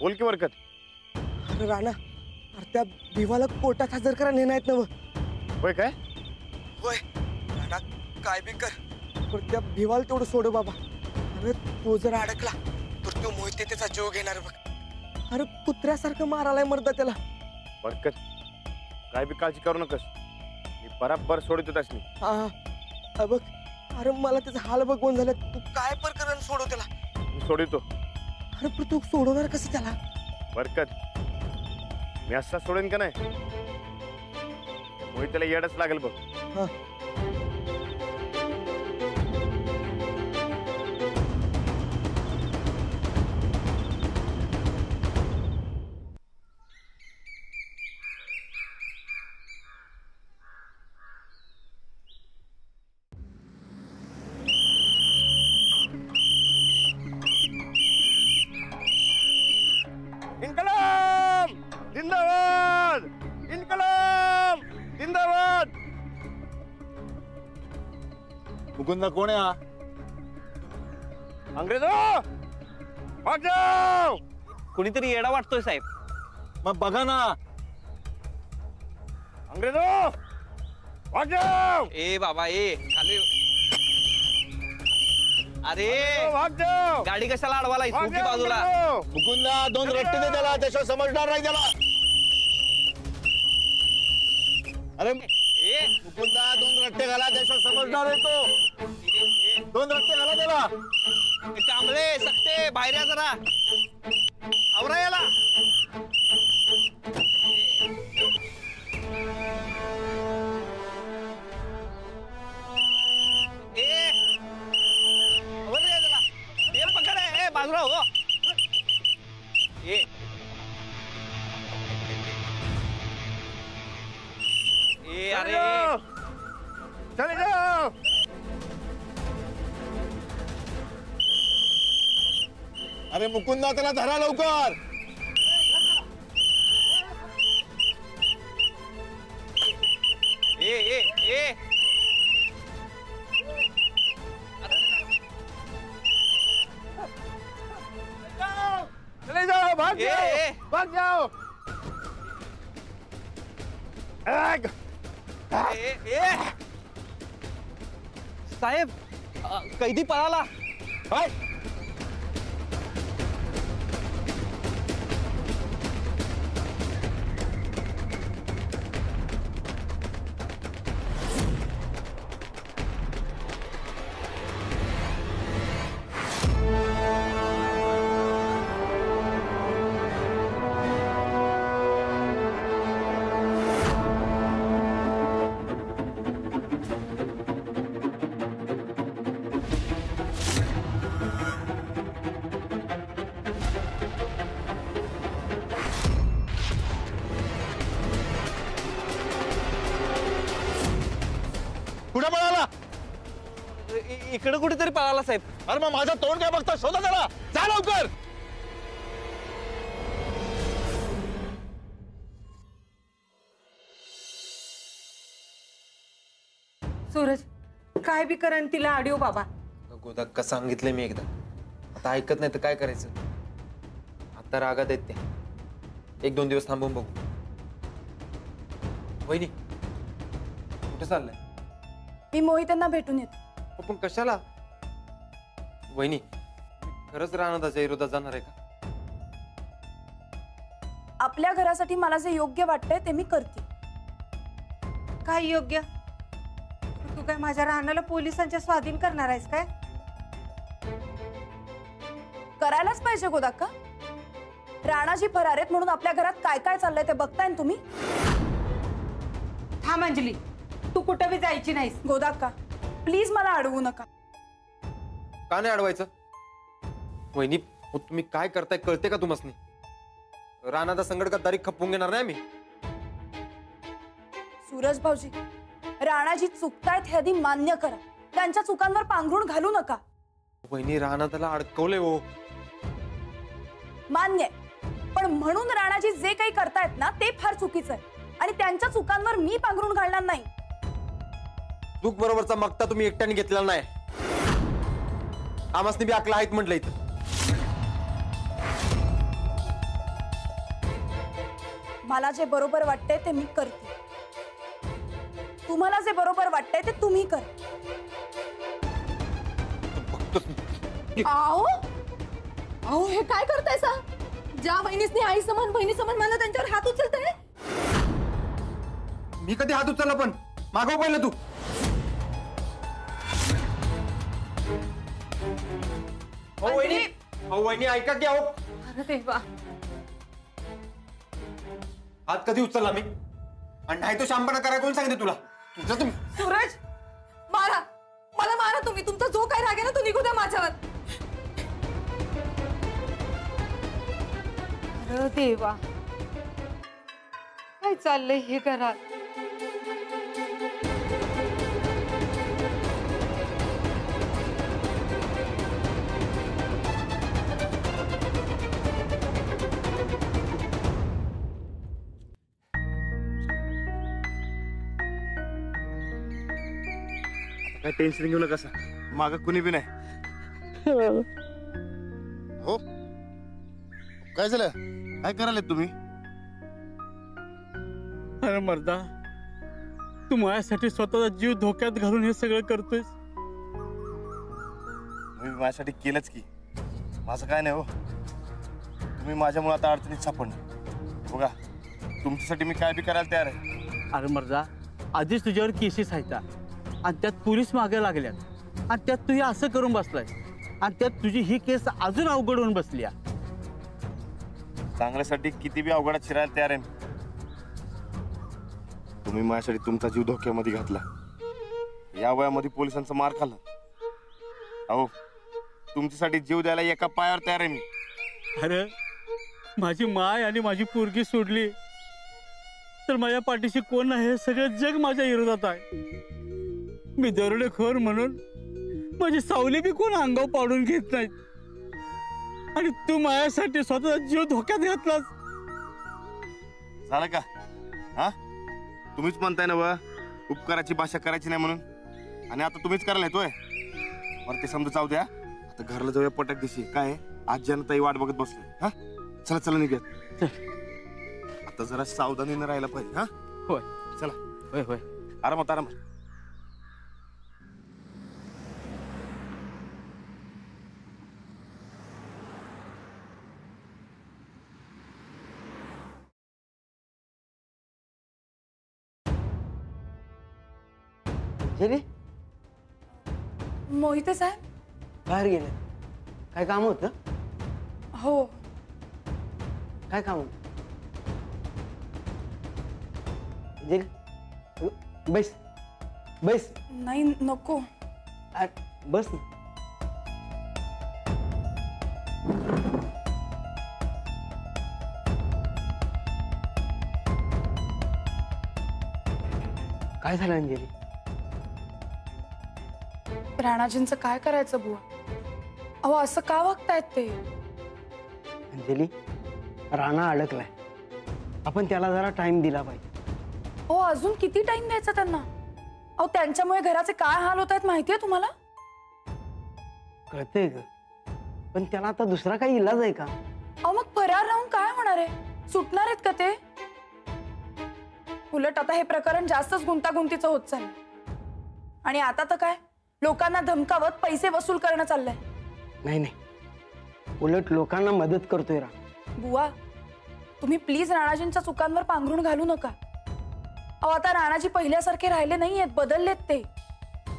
बोल की बरकत. अरे राणा, अरे त्या भिवाला कोर्टात हजर करा नेणार आहेत ना व. होय काय? होय राणा, काय बी कर पण त्या भिवाला तेवढं सोड बाबा. अरे तो जर अडकला तर तो मोहिते त्याचा जीव घेणार बघ. अरे कुत्र्यासारखं मारायलाय मर्दा त्याला. बरकत, काय बी काळजी करू नकस, मी बराबर सोडतो त्यासनी. हा बघ, अरे मला त्याचा हाल बघून झालं. तू काय प्रकरण सोडव त्याला. मी सोडितो. अरे पण तू सोडवणार कसं त्याला? बरकत, मी असा सोडेन का नाही, मोहित त्याला येडच लागेल बघ. हा इन्कलाब जिंदाबाद, इन्कलाब जिंदाबाद. मुकुंदा कोण आहे हा? अंग्रेजो भाग जाओ. कुणीतरी येडा वाटतोय साहेब. मग बघा ना. अंग्रेजो भाग जाओ. ए बाबा ए खाली. अरे भाग जाओ. गाडी कशाला अडवाला भाग की जाओ, बाजूला. अंग्रेजो. मुकुंदा 2 रट्टे दे त्याला, त्याशिवाय समजणार नाही त्याला. अरे ए मुकुंदा 2 रट्टे घाला, त्याशिवाय समजणार आहे तो. 2 रट्टे घाला त्याला. कांबळे सकते बाहेर या जरा. आवरा याला. ए आवरा या त्याला. ए पकड ए बाजूला हो. ए अरे चले जाओ. अरे मुकुंदा त्याला धरा लवकर. ए ए ए चले जाओ. भाग जाओ. भाग जाओ. साहेब कैदी पळाला. कुठे पळाला? इकडे कुठेतरी पळाला साहेब. अरे मग माझं तोंड काय बघता? शोधा त्याला. जा लवकर. सूरज, काय बी करण तिला आडिओ बाबा. गोदाक्का सांगितलंय मी एकदा, आता ऐकत नाही तर काय करायचं. आता रागात आहेत त्या. 1-2 दिवस थांबून बघू. वहिनी कुठे चाललंय? मी मोहितांना भेटून येतो. पण कशाला? वहिनी खरंच राणादाच्या विरोधात जाणार आहे का? आपल्या घरासाठी मला जे योग्य वाटतंय ते मी करते. काय योग्य? तू काय माझ्या रानाला पोलिसांच्या स्वाधीन करणार आहेस काय? करायलाच पाहिजे गोदाक्का. राणाजी फरार आहेत म्हणून आपल्या घरात काय काय चाललंय ते बघताय ना तुम्ही. थांब अंजली, तू कुठं बी जायची नाहीस. गोदाक्का प्लीज मला अडवू नका. का नाही अडवायचं? वहिनी तुम्ही काय करताय कळते का तुम्हासनी? राणादा संगड गद्दारी खपवून घेणार नाही मी. सूरज भाऊजी, राणाजी चुकतायत हे आधी मान्य करा. त्यांच्या चुकांवर पांघरून घालू नका. वहिनी राणादाला अडकवले हो. मान्य, पण म्हणून राणाजी जे काही करतायत ना ते फार चुकीचं आहे आणि त्यांच्या चुकांवर मी पांघरून घालणार नाही. चूक बरोबरचा मागता तुम्ही एकट्याने घेतलेला नाही. आमासनी बी अकला आहेत म्हटलं इथं. मला जे बरोबर वाटतंय ते मी करते. तुम्हाला जे बरोबर वाटतंय ते तुम्ही कर. आओ आओ हे काय करताय सा? ज्या बहिणीसनी आई समान बहिणी समान मला त्यांच्यावर हात उचलताय. मी कधी हात उचलला पण मागव पहिलं तू. वहिनी ऐका की अहो. अरे देवा, हात कधी उचलला मी? आणि नाही तो शांपणा करा कोण सांगितलं तुला? तुझं तुम्ही सूरज मारा, मला मारा तुम्ही. तुमचा जो काही राग आहे ना तो निघू द्या माझ्यावर. अरे देवा, काय चाललंय हे घरात? काय टेन्शन घेऊ नका. माग कुणी बी नाही. हो काय झालं? काय करायला तुम्ही? अरे मर्दा, तू माझ्यासाठी स्वतःचा जीव धोक्यात घालून हे सगळं करतोयस. मी माझ्यासाठी केलंच की. माझं काय नाही हो. तुम्ही माझ्यामुळे आता अडचणीत सापडणार. बघा, तुमच्यासाठी मी काय बी करायला तयार आहे. अरे मर्दा, आधीच तुझ्यावर केसेस आहेत आणि त्यात पोलीस मागे लागल्यात आणि त्यात तू हे असं करून बसलाय आणि त्यात तुझी ही केस अजून अवघड होऊन बसली. चांगल्यासाठी किती बी अवघडात शिरायला तयार आहे मी. तुम्ही माझ्यासाठी तुमचा जीव धोक्यामध्ये घातला. या वयामध्ये पोलिसांचा मार खाल्ला. अहो, तुमच्यासाठी जीव द्यायला एका पायावर तयार आहे मी. अरे माझी माय आणि माझी पोरगी सोडली तर माझ्या पाठीशी कोण नाही हे सगळं जग माझ्या विरोधात आहे. मी दरोडेखोर म्हणून माझी सावली बी कोण अंगावर पाडून घेत नाहीत आणि तू माझ्यासाठी स्वतःचा जीव धोक्यात घातलास. झालं का? हा, तुम्हीच म्हणताय ना व उपकाराची भाषा करायची नाही म्हणून, आणि आता तुम्हीच करायला येतोय. बरं ते समजा जाऊ द्या. आता घरला जाऊया पटक दिशी. काय आज जनताई वाट बघत बसले. हा, चला चला निघूयात. आता जरा सावधानीने राहायला पाहिजे. हा होय चला. होय होय. आरामात आरामात. मोहिते साहेब. बाहेर गेले. काय काम होतं? हो, काय काम होतं? बैस बैस. नाही नको. बस ना. काय झालं अंजली? राणाजींचं काय करायचं बुवा? अहो असं का वागतायत ते? अंजली, राणा अडकलाय. आपण त्याला जरा टाइम दिला पाहिजे. हो, अजून किती टाइम द्यायचा त्यांना? अहो त्यांच्यामुळे घराचे काय हाल होत आहेत माहितीये तुम्हाला? कळतंय ग, पण त्याला आता दुसरा काही इलाज आहे का? अहो मग फरार राहून काय होणार आहे? सुटणार आहेत का ते? उलट आता हे प्रकरण जास्तच गुंतागुंतीचं होत चाललंय. आणि आता तर काय, लोकांना धमकावत पैसे वसूल करणं चाललंय. नाही नाही, उलट लोकांना मदत करतोय राणा. बुवा, तुम्ही प्लीज राणाजींच्या चुकांवर पांघरून घालू नका. अहो आता राणाजी पहिल्यासारखे राहिले नाहीयेत, बदललेत ते.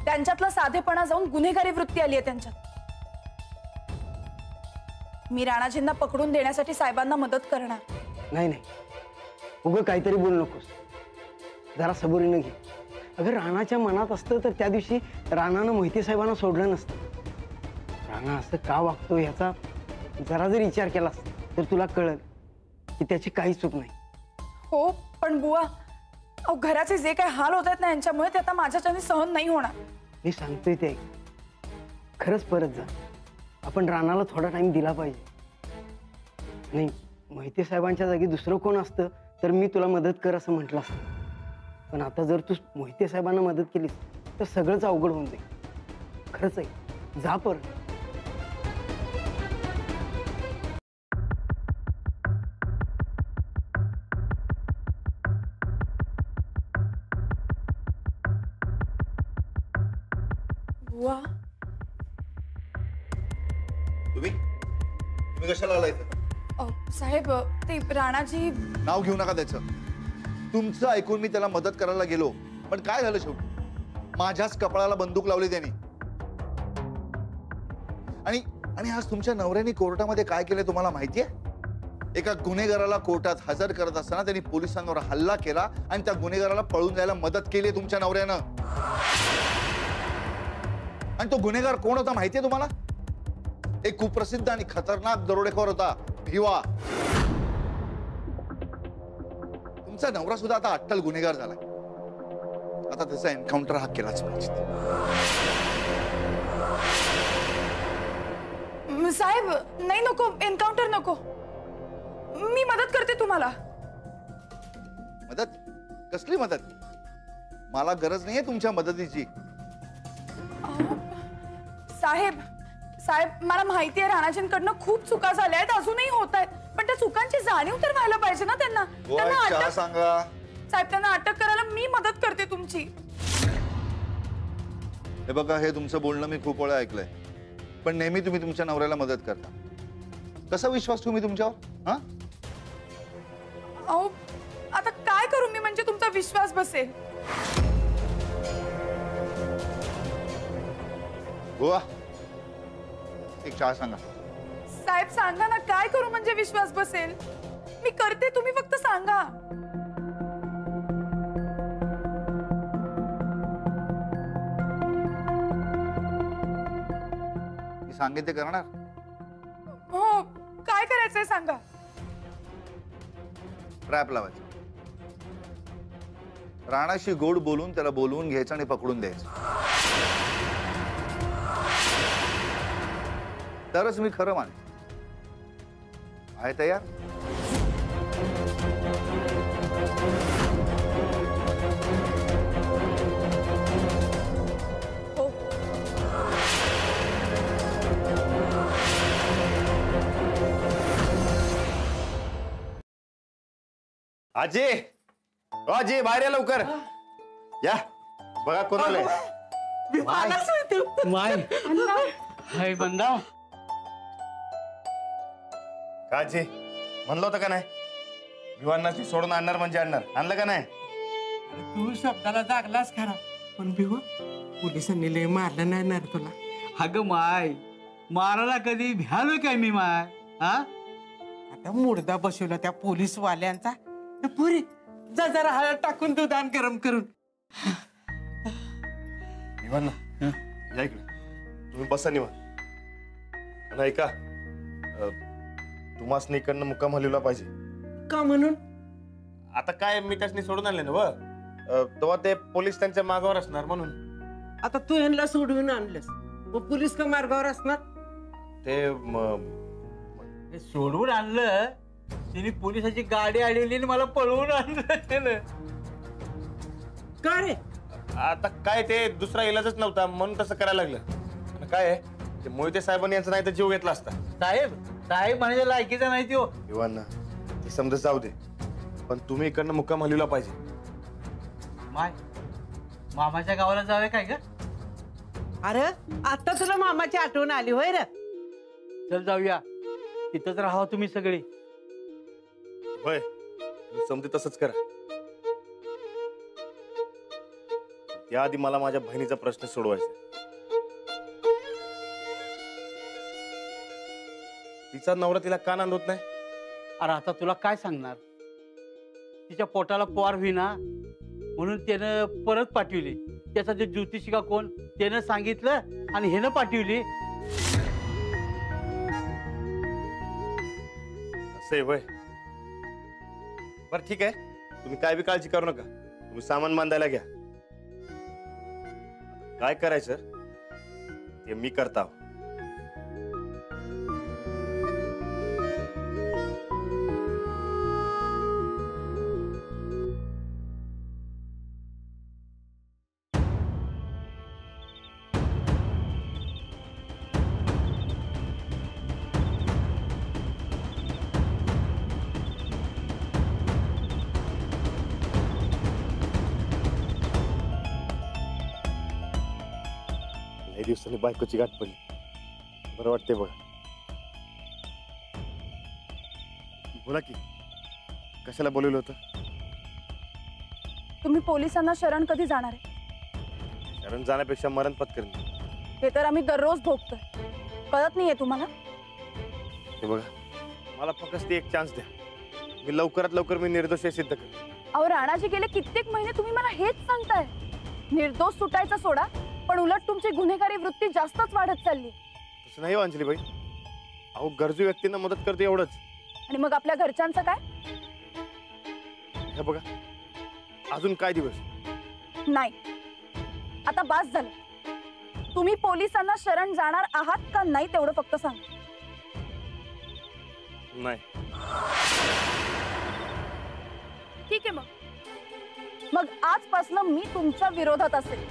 त्यांच्यातला साधेपणा जाऊन गुन्हेगारी वृत्ती आली आहे त्यांच्यात. मी राणाजींना पकडून देण्यासाठी साहेबांना मदत करणार. नाही नाही, उगं काहीतरी बोलू नकोस. जरा सबुरीनं घे. अगं राणाच्या मनात असतं तर त्या दिवशी राणानं मोहिते साहेबांना सोडलं नसतं. राणा असं का वागतो ह्याचा जरा जरी विचार केलास तर तुला कळेल की त्याची काही चूक नाही. हो पण बुवा, अहो घराचे जे काही हाल होत आहेत ना यांच्यामुळे, ते आता माझ्याच्याने सहन नाही होणार. मी सांगतोय ते खरंच परत जा. आपण राणाला थोडा टाइम दिला पाहिजे. नाही, मोहिते साहेबांच्या जागी दुसरं कोण असतं तर मी तुला मदत कर असं म्हटलं असतं. पण आता जर तू मोहिते साहेबांना मदत केलीस तर सगळंच अवघड होऊन जाईल. खरंच आहे, जा परत. बुवा तुम्ही तुम्ही कशाला आला इथं? साहेब ते राणाजी नाव घेऊ नका त्याचं. तुमचं ऐकून मी त्याला मदत करायला गेलो, पण काय झालं शेवटी? माझ्याच कपाळाला बंदूक लावली त्यांनी. आणि आणि आज तुमच्या नवऱ्याने कोर्टामध्ये काय केलं तुम्हाला माहितीये? एका गुन्हेगाराला कोर्टात हजर करत असताना त्यांनी पोलिसांवर हल्ला केला आणि त्या गुन्हेगाराला पळून जायला मदत केली तुमच्या नवऱ्यानं. आणि तो गुन्हेगार कोण होता माहितीये तुम्हाला? एक कुप्रसिद्ध आणि खतरनाक दरोडेखोर होता, भिवा. तुमचा नवरा सुद्धा आता अट्टल गुन्हेगार झालाय. आता त्याचा एन्काउंटर हा केलाच पाहिजे. साहेब नाही, नको एन्काउंटर नको. मी मदत करते तुम्हाला. मदत? कसली मदत? मला गरज नाहीये तुमच्या मदतीची. साहेब साहेब मला माहिती आहे राणाजींकडनं खूप चुका झाल्या आहेत, अजूनही होत आहेत, पण त्या चुकांची जाणीव तर व्हायला पाहिजे ना त्यांना. त्यांना चहा अटक सांगा. साहेब त्यांना अटक करायला मी मदत करते तुमची. हे बघा, हे तुमचं बोलणं मी खूप वेळा ऐकलंय, पण नेहमी तुम्ही तुमच्या नवऱ्याला मदत करता. कसा विश्वास तुम्ही तुमच्यावर? हा? अहो आता काय करू मी म्हणजे तुमचा विश्वास बसेल? गोवा, एक चहा सांगा. साहेब सांगा ना, काय करू म्हणजे विश्वास बसेल? मी करते, तुम्ही फक्त सांगा. मी सांगेन ते करणार. हो, काय करायचंय सांगा. ट्रॅप लावायचं. राणाशी गोड बोलून त्याला बोलवून घ्यायचं आणि पकडून द्यायचं. तरच मी खरं माने. आहे तयार? हो. आजी, आजी बाहेर या लवकर. या बघा कोण आलंय. माय हाय बंदा. का आजी, म्हणलं होतं का नाही भिवांना सोडून आणणार म्हणजे आणणार? आणलं का नाही? तू शब्दाला जागलास खरा, पण भिवा पोलिसांनी लय मारलं नाही ना रे तुला. अगं माय, मारायला कधी भ्यालो काय मी माय? हा आता मुर्दा बसवला त्या पोलीस वाल्यांचा. पुरी जा जरा हळद टाकून तू दान गरम करून. भिवांना या इकडे. तुम्ही बसा निवांत. आणि ऐका, तुम्हाला इकडनं मुक्काम हलवला पाहिजे. का म्हणून? आता काय, मी त्यासनी सोडून आणले ना व, तेव्हा ते पोलीस त्यांच्या मागावर असणार म्हणून. आता तू ह्यांना सोडवून आणलंस, मग पोलीस का मार्गावर असणार? ते सोडवून आणलं तिने, पोलिसाची गाडी अडवली आणि मला पळवून आणलं त्यानं. का रे? आता काय, ते दुसरा इलाजच नव्हता म्हणून तसं करायला लागलं. आणि काय आहे, ते मोहिते साहेबांनी यांचा नाही तर जीव घेतला असता. साहेब साहेब म्हणजे लायकीचा नाही तो. भिवांना ते समजा जाऊ दे, पण तुम्ही इकडनं मुक्काम हलवला पाहिजे. माय, मामाच्या गावाला जाऊया काय ग? अरे आता तुला मामाची आठवण आली होय रे? चल जाऊया, तिथंच राहा तुम्ही सगळे. होय, तुम्ही समजे तसंच करा. त्याआधी मला माझ्या बहिणीचा प्रश्न सोडवायचा. तिचा नवरा तिला का नांदवत नाही? अरे आता तुला काय सांगणार, तिच्या पोटाला पोर होईना म्हणून त्यानं परत पाठवली. त्याचा जे ज्योतिषी का कोण त्यानं सांगितलं आणि हेनं पाठवली. असं आहे होय. बरं ठीक आहे, तुम्ही काय बी काळजी करू नका. तुम्ही सामान बांधायला घ्या. काय करायचं ते मी करता. काही दिवसांनी बायकोची गाठ पडली, बरं वाटते बघा. बोला की, कशाला बोलवलं होतं? तुम्ही पोलिसांना शरण कधी जाणार आहे? शरण जाण्यापेक्षा मरण पत्करणे. हे तर आम्ही दररोज भोगतोय, कळत नाहीये तुम्हाला? हे बघा, मला फक्त एक चान्स द्या. मी लवकरात लवकर मी निर्दोष हे सिद्ध करतो. अहो राणाजी, गेले कित्येक महिने तुम्ही मला हेच सांगताय. निर्दोष सुटायचा सोडा, पण उलट तुमची गुन्हेगारी वृत्ती जास्तच वाढत चालली. तसं नाही हो अंजलीबाई. अहो गरजू व्यक्तींना मदत करतो एवढंच. आणि मग आपल्या घरच्यांचं काय? हे बघा, अजून काय दिवस नाही, आता बास झालं. तुम्ही पोलिसांना शरण जाणार आहात का नाही तेवढं फक्त सांगा. नाही. ठीक आहे, मग आजपासून मी तुमच्या विरोधात असेल.